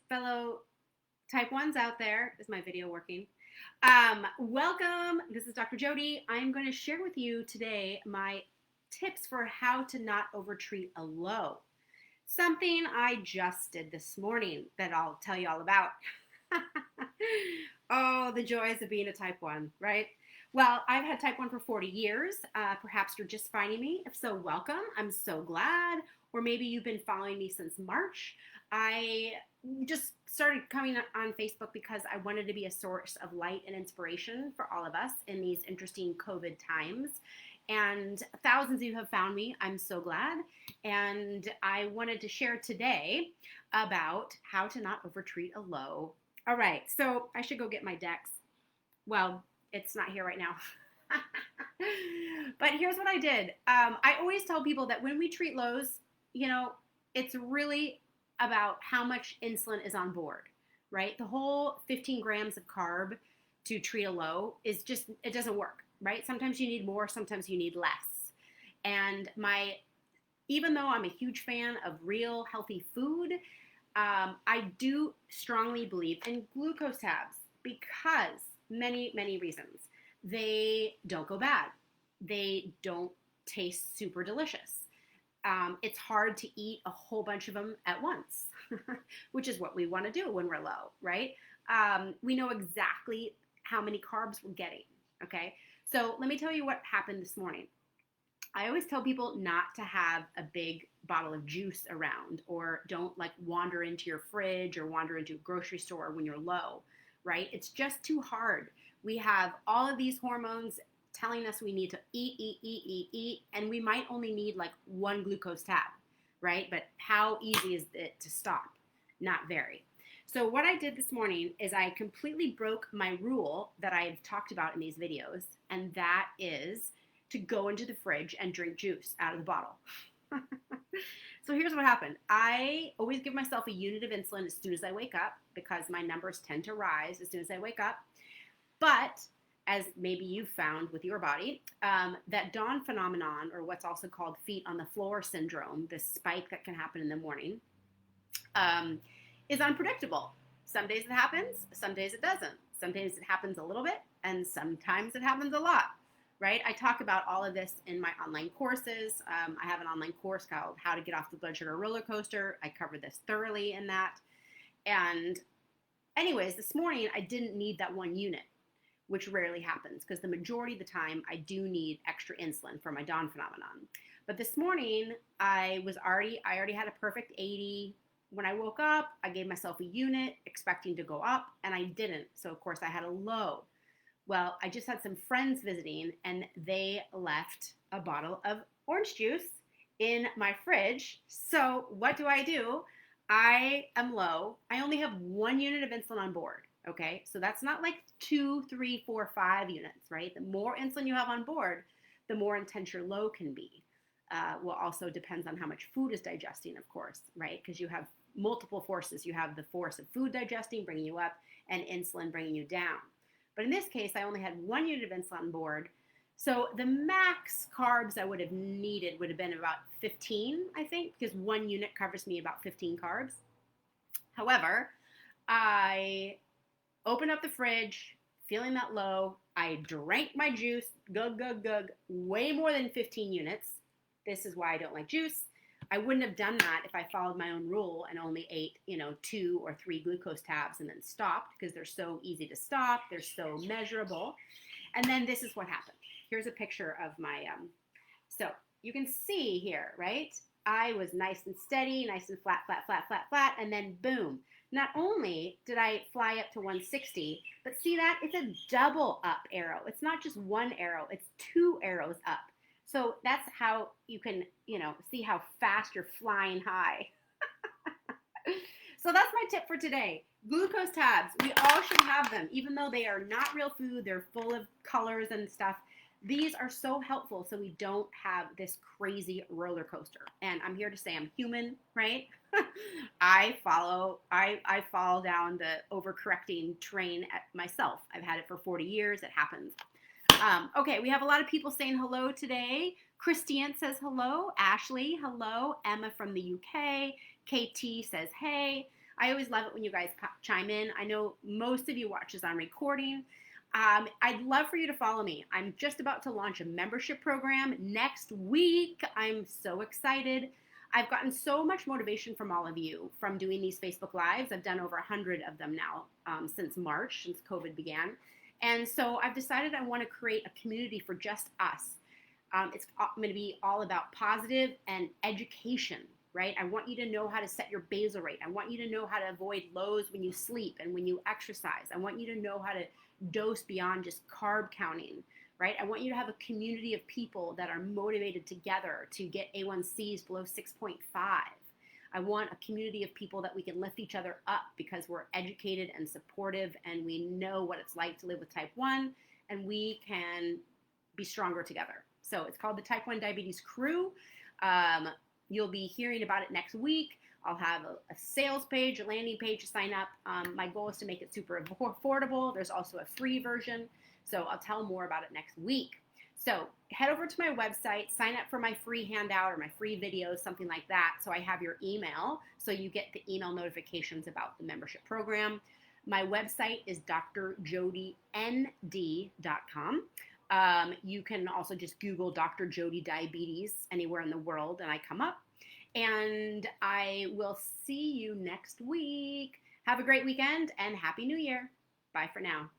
fellow type 1s out there. Is my video working? Welcome. This is Dr. Jody. I'm going to share with you today my tips for how to not overtreat a low. Something I just did this morning that I'll tell you all about. Oh, the joys of being a type 1, right? Well, I've had type 1 for 40 years. Perhaps you're just finding me. If so, welcome. I'm so glad. Or maybe you've been following me since March. I just started coming on Facebook because I wanted to be a source of light and inspiration for all of us in these interesting COVID times. And thousands of you have found me. I'm so glad. And I wanted to share today about how to not overtreat a low. All right, so I should go get my decks. Well, it's not here right now. But here's what I did. I always tell people that when we treat lows, it's really about how much insulin is on board, right? The whole 15 grams of carb to treat a low is just, it doesn't work, right? Sometimes you need more, sometimes you need less. And even though I'm a huge fan of real healthy food, I do strongly believe in glucose tabs because many reasons. They don't go bad. They don't taste super delicious. It's hard to eat a whole bunch of them at once, which is what we want to do when we're low, right? We know exactly how many carbs we're getting, okay? So let me tell you what happened this morning. I always tell people not to have a big bottle of juice around, or don't wander into your fridge or wander into a grocery store when you're low, right? It's just too hard. We have all of these hormones telling us we need to eat, and we might only need one glucose tab, right? But how easy is it to stop? Not very. So what I did this morning is I completely broke my rule that I've talked about in these videos, and that is to go into the fridge and drink juice out of the bottle. So here's what happened. I always give myself a unit of insulin as soon as I wake up because my numbers tend to rise as soon as I wake up. But as maybe you've found with your body, that dawn phenomenon, or what's also called feet on the floor syndrome, this spike that can happen in the morning, is unpredictable. Some days it happens, some days it doesn't. Some days it happens a little bit, and sometimes it happens a lot, right? I talk about all of this in my online courses. I have an online course called How to Get Off the Blood Sugar Roller Coaster. I cover this thoroughly in that. And anyways, this morning I didn't need that one unit, which rarely happens because the majority of the time I do need extra insulin for my dawn phenomenon. But this morning I already had a perfect 80. When I woke up, I gave myself a unit expecting to go up, and I didn't. So of course I had a low. Well, I just had some friends visiting, and they left a bottle of orange juice in my fridge. So what do? I am low. I only have 1 unit of insulin on board. Okay, so that's not 2, 3, 4, 5 units, right? The more insulin you have on board, the more intense your low can be. Well, also depends on how much food is digesting, of course, right? Because you have multiple forces. You have the force of food digesting, bringing you up, and insulin bringing you down. But in this case, I only had 1 unit of insulin on board. So the max carbs I would have needed would have been about 15, I think, because 1 unit covers me about 15 carbs. However, I opened up the fridge, feeling that low. I drank my juice, gug, way more than 15 units. This is why I don't like juice. I wouldn't have done that if I followed my own rule and only ate, 2 or 3 glucose tabs and then stopped, because they're so easy to stop. They're so measurable. And then this is what happened. Here's a picture of my, so you can see here, right? I was nice and steady, nice and flat, and then boom. Not only did I fly up to 160, but see that? It's a double up arrow. It's not just 1 arrow, it's 2 arrows up. So that's how you can, see how fast you're flying high. So that's my tip for today. Glucose tabs, we all should have them. Even though they are not real food, they're full of colors and stuff. These are so helpful so we don't have this crazy roller coaster. And I'm here to say I'm human, right? I fall down the overcorrecting train myself. I've had it for 40 years. It happens. Okay, we have a lot of people saying hello today. Christiane says hello. Ashley, hello. Emma from the UK. KT says hey. I always love it when you guys chime in. I know most of you watch this on recording. I'd love for you to follow me. I'm just about to launch a membership program next week. I'm so excited. I've gotten so much motivation from all of you from doing these Facebook Lives. I've done over 100 of them now since March, since COVID began. And so I've decided I want to create a community for just us. It's going to be all about positive and education, right? I want you to know how to set your basal rate. I want you to know how to avoid lows when you sleep and when you exercise. I want you to know how to dose beyond just carb counting, right? I want you to have a community of people that are motivated together to get A1Cs below 6.5. I want a community of people that we can lift each other up because we're educated and supportive and we know what it's like to live with type 1 and we can be stronger together. So it's called the Type 1 Diabetes Crew. You'll be hearing about it next week. I'll have a sales page, a landing page to sign up. My goal is to make it super affordable. There's also a free version. So I'll tell more about it next week. So head over to my website, sign up for my free handout or my free videos, something like that. So I have your email. So you get the email notifications about the membership program. My website is drjodyn.com. You can also just Google Dr. Jody Diabetes anywhere in the world and I come up. And I will see you next week. Have a great weekend and Happy New Year. Bye for now.